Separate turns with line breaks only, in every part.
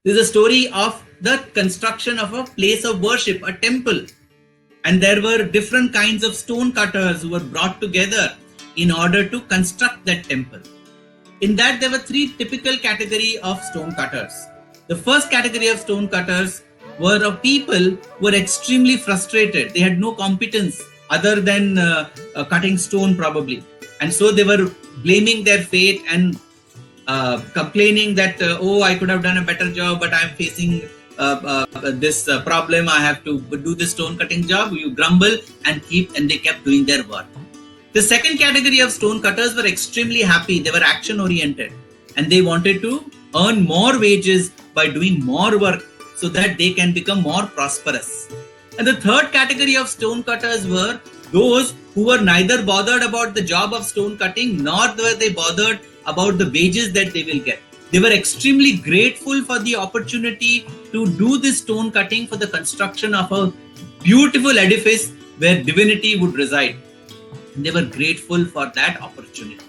This is a story of the construction of a place of worship, a temple. And there were different kinds of stone cutters who were brought together in order to construct that temple. In that, there were three typical categories of stone cutters. The first category of stone cutters were of people who were extremely frustrated. They had no competence other than cutting stone probably. And so they were blaming their fate and complaining that, I could have done a better job, but I'm facing this problem. I have to do this stone cutting job. You grumble and they kept doing their work. The second category of stone cutters were extremely happy. They were action oriented and they wanted to earn more wages by doing more work so that they can become more prosperous. And the third category of stone cutters were those who were neither bothered about the job of stone cutting nor were they bothered about the wages that they will get. They were extremely grateful for the opportunity to do this stone cutting for the construction of a beautiful edifice where divinity would reside. And they were grateful for that opportunity.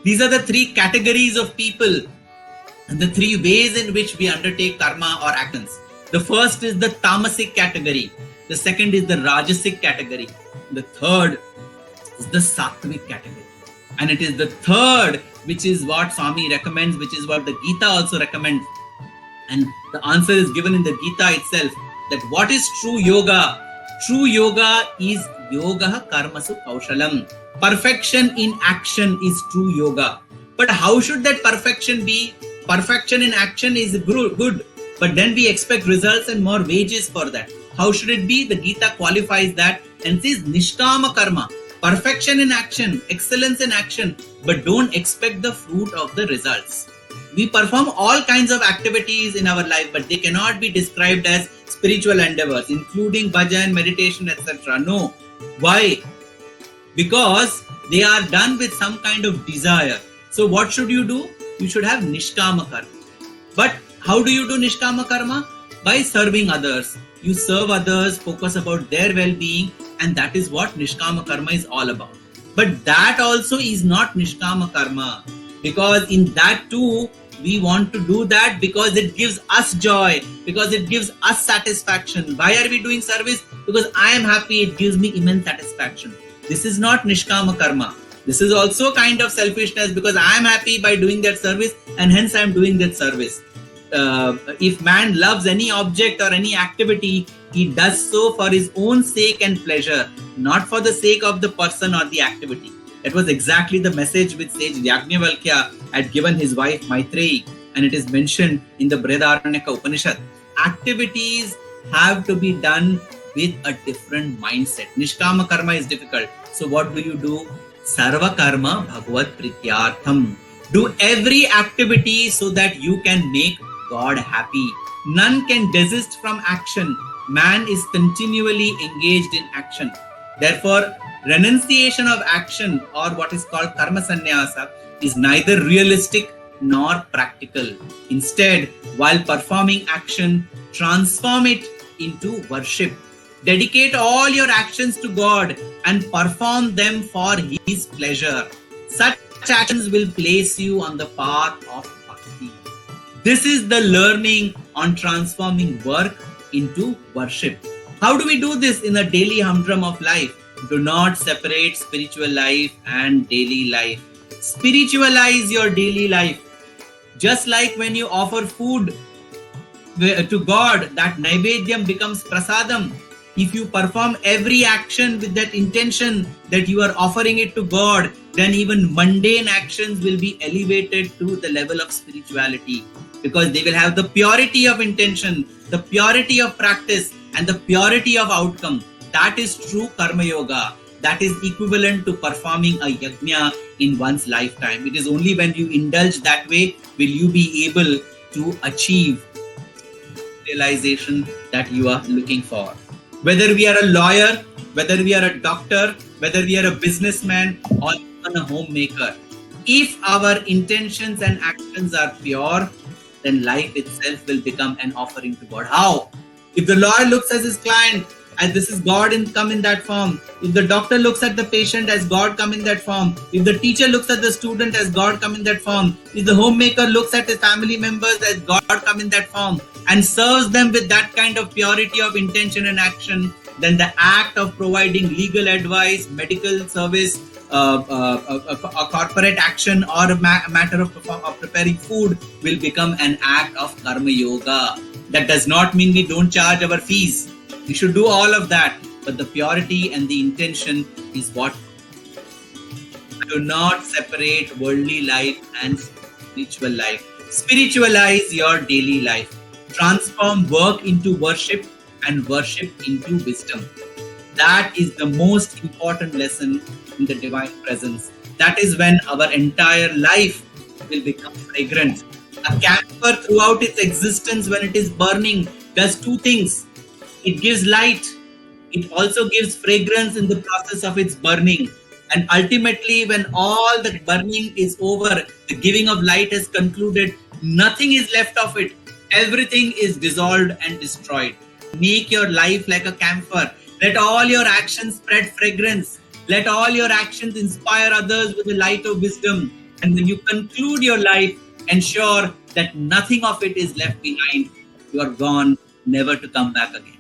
These are the three categories of people and the three ways in which we undertake karma or actions. The first is the tamasic category. The second is the rajasic category. The third is the sattvic category. And it is the third which is what Swami recommends, which is what the Gita also recommends. And the answer is given in the Gita itself, that what is true yoga? True yoga is yoga karmasu kaushalam. Perfection in action is true yoga. But how should that perfection be? Perfection in action is good, but then we expect results and more wages for that. How should it be? The Gita qualifies that and says nishkama karma. Perfection in action, excellence in action, but don't expect the fruit of the results. We perform all kinds of activities in our life, but they cannot be described as spiritual endeavors, including bhajan, meditation, etc. No. Why? Because they are done with some kind of desire. So what should you do? You should have nishkama karma. But how do you do nishkama karma? By serving others. You serve others, focus about their well-being, and that is what nishkama karma is all about. But that also is not nishkama karma, because in that too, we want to do that because it gives us joy, because it gives us satisfaction. Why are we doing service? Because I am happy, it gives me immense satisfaction. This is not nishkama karma. This is also kind of selfishness, because I am happy by doing that service and hence I am doing that service. If man loves any object or any activity, he does so for his own sake and pleasure, not for the sake of the person or the activity. That was exactly the message which sage Yajnavalkya had given his wife Maitreyi, and it is mentioned in the Brihadaranyaka Upanishad. Activities have to be done with a different mindset. Nishkama karma is difficult. So what do? Sarva karma bhagavad prityartham. Do every activity so that you can make God happy. None can desist from action. Man is continually engaged in action. Therefore, renunciation of action, or what is called karma sannyasa, is neither realistic nor practical. Instead, while performing action, transform it into worship. Dedicate all your actions to God and perform them for His pleasure. Such actions will place you on the path of bhakti. This is the learning on transforming work into worship. How do we do this in a daily humdrum of life? Do not separate spiritual life and daily life. Spiritualize your daily life. Just like when you offer food to God, that naivedyam becomes prasadam. If you perform every action with that intention that you are offering it to God, then even mundane actions will be elevated to the level of spirituality, because they will have the purity of intention, the purity of practice, and the purity of outcome. That is true karma yoga. That is equivalent to performing a yajna in one's lifetime. It is only when you indulge that way will you be able to achieve realization that you are looking for. Whether we are a lawyer, whether we are a doctor, whether we are a businessman or even a homemaker, if our intentions and actions are pure, then life itself will become an offering to God. How? If the lawyer looks at his client as this is God come in that form. If the doctor looks at the patient as God come in that form, if the teacher looks at the student as God come in that form, if the homemaker looks at his family members as God come in that form and serves them with that kind of purity of intention and action, then the act of providing legal advice, medical service, a corporate action, or a matter of preparing food will become an act of karma yoga. That does not mean we don't charge our fees. We should do all of that, but the purity and the intention is what. Do not separate worldly life and spiritual life. Spiritualize your daily life. Transform work into worship and worship into wisdom. That is the most important lesson in the divine presence. That is when our entire life will become fragrant. A camphor throughout its existence, when it is burning, does two things. It gives light. It also gives fragrance in the process of its burning. And ultimately, when all the burning is over, the giving of light has concluded, nothing is left of it. Everything is dissolved and destroyed. Make your life like a camphor. Let all your actions spread fragrance. Let all your actions inspire others with the light of wisdom. And when you conclude your life, ensure that nothing of it is left behind. You are gone, never to come back again.